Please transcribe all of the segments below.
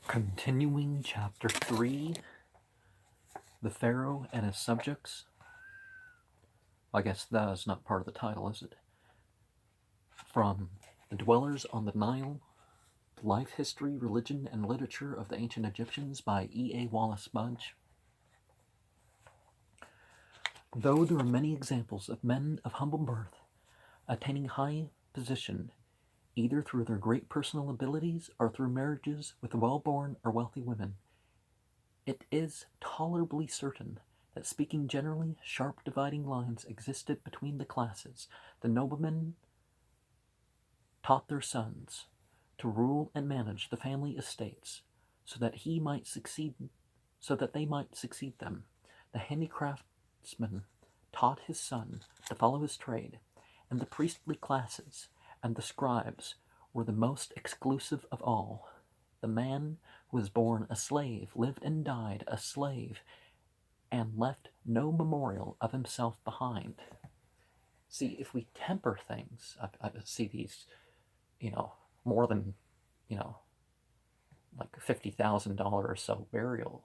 Continuing Chapter 3, The Pharaoh and His Subjects. I guess that is not part of the title, is it? From The Dwellers on the Nile, Life, History, Religion, and Literature of the Ancient Egyptians by E.A. Wallis Budge. Though there are many examples of men of humble birth attaining high position, either through their great personal abilities or through marriages with well-born or wealthy women, it is tolerably certain that, speaking generally, sharp dividing lines existed between the classes. The noblemen taught their sons to rule and manage the family estates, so that they might succeed them. The handicraftsman taught his son to follow his trade, and the priestly classes and the scribes were the most exclusive of all. The man who was born a slave lived and died a slave, and left no memorial of himself behind. See, if we temper things, I see these, more than, like $50,000 or so burial,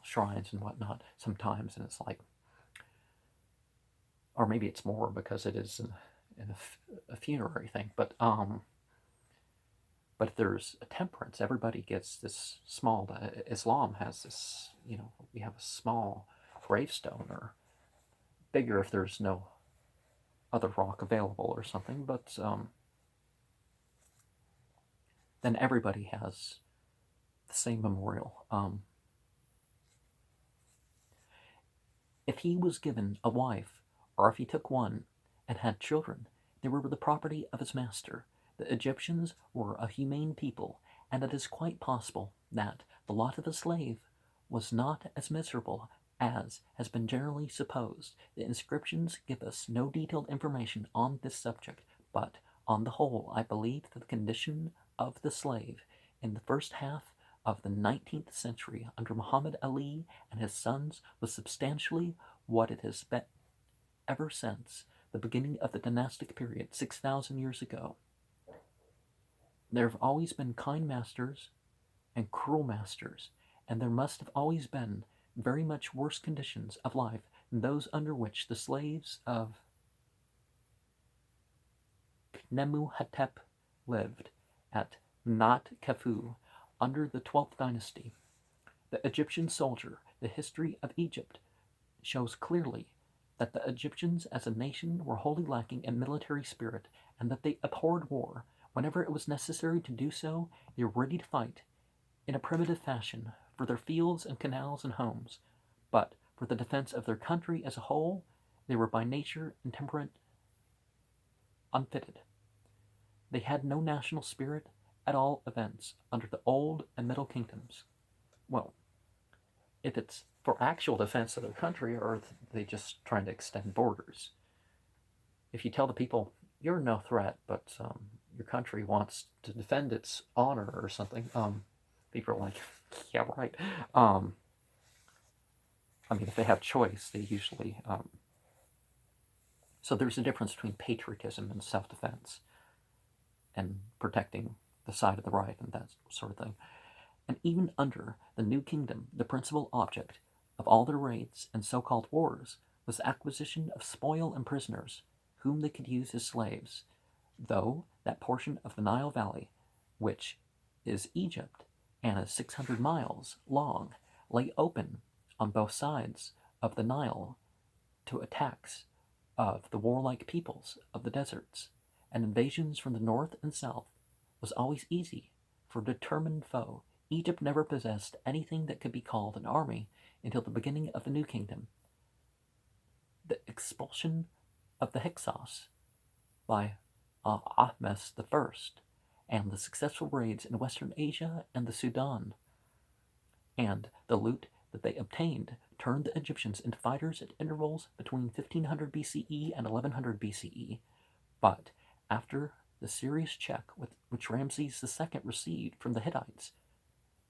shrines and whatnot sometimes, and it's like, or maybe it's more because it is a funerary thing, but if there's a temperance, everybody gets this small, Islam has this, we have a small gravestone, or bigger if there's no other rock available or something, but then everybody has the same memorial. If he was given a wife, or if he took one and had children, they were the property of his master. The Egyptians were a humane people, and it is quite possible that the lot of a slave was not as miserable as has been generally supposed. The inscriptions give us no detailed information on this subject, but on the whole, I believe that the condition of the slave in the first half of the 19th century under Muhammad Ali and his sons was substantially what it has been ever since the beginning of the dynastic period 6,000 years ago. There have always been kind masters and cruel masters, and there must have always been very much worse conditions of life than those under which the slaves of Nemuhotep lived at Nat Kefu under the 12th dynasty. The Egyptian soldier, the history of Egypt, shows clearly that the Egyptians as a nation were wholly lacking in military spirit, and that they abhorred war. Whenever it was necessary to do so, they were ready to fight in a primitive fashion for their fields and canals and homes, but for the defense of their country as a whole, they were by nature and temperament unfitted. They had no national spirit, at all events, under the Old and Middle Kingdoms. Well, if it's for actual defense of their country, or are they just trying to extend borders? If you tell the people, you're no threat, but your country wants to defend its honor or something, people are like, yeah, right. If they have choice, they usually... So there's a difference between patriotism and self-defense, and protecting the side of the right and that sort of thing. And even under the New Kingdom, the principal object of all their raids and so-called wars was the acquisition of spoil and prisoners, whom they could use as slaves, though that portion of the Nile Valley, which is Egypt and is 600 miles long, lay open on both sides of the Nile to attacks of the warlike peoples of the deserts, and invasions from the north and south was always easy for a determined foe. Egypt never possessed anything that could be called an army until the beginning of the New Kingdom. The expulsion of the Hyksos by Ahmes I, and the successful raids in Western Asia and the Sudan, and the loot that they obtained, turned the Egyptians into fighters at intervals between 1500 BCE and 1100 BCE. But after the serious check which Ramses II received from the Hittites,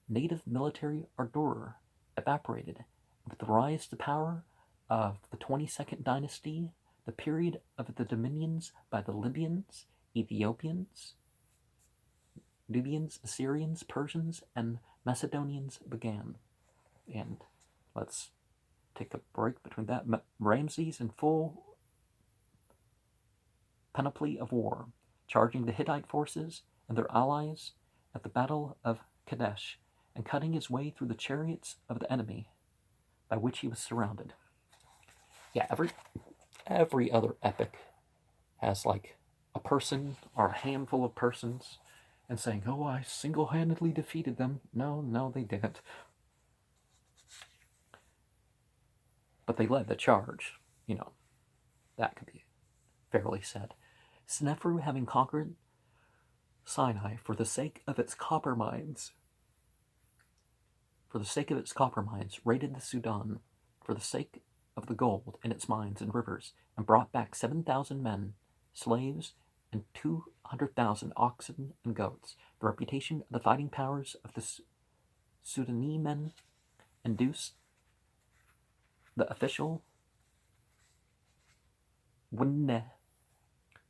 native military ardor evaporated. With the rise to power of the 22nd dynasty, the period of the dominions by the Libyans, Ethiopians, Nubians, Assyrians, Persians, and Macedonians began. And let's take a break between that. Ramses in full panoply of war, charging the Hittite forces and their allies at the Battle of Kadesh, and cutting his way through the chariots of the enemy by which he was surrounded. Yeah, every other epic has like a person or a handful of persons and saying, "Oh, I single-handedly defeated them." No, they didn't. But they led the charge. You know, that could be fairly said. Sneferu, having conquered Sinai for the sake of its copper mines, raided the Sudan for the sake of the gold in its mines and rivers, and brought back 7,000 men, slaves, and 200,000 oxen and goats. The reputation of the fighting powers of the Sudanese men induced the official Winne,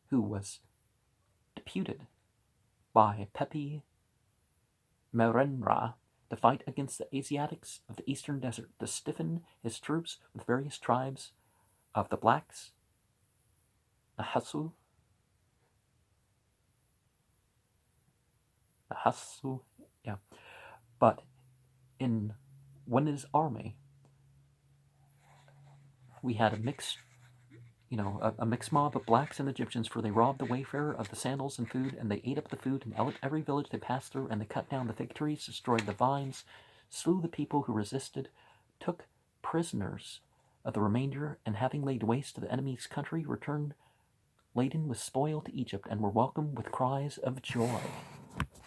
who was deputed by Pepi Merenra to fight against the Asiatics of the eastern desert, to stiffen his troops with various tribes of the blacks, Nahasu, yeah. But in Winne's army, we had a mixed mob of blacks and Egyptians, for they robbed the wayfarer of the sandals and food, and they ate up the food in every village they passed through, and they cut down the fig trees, destroyed the vines, slew the people who resisted, took prisoners of the remainder, and having laid waste to the enemy's country, returned laden with spoil to Egypt, and were welcomed with cries of joy.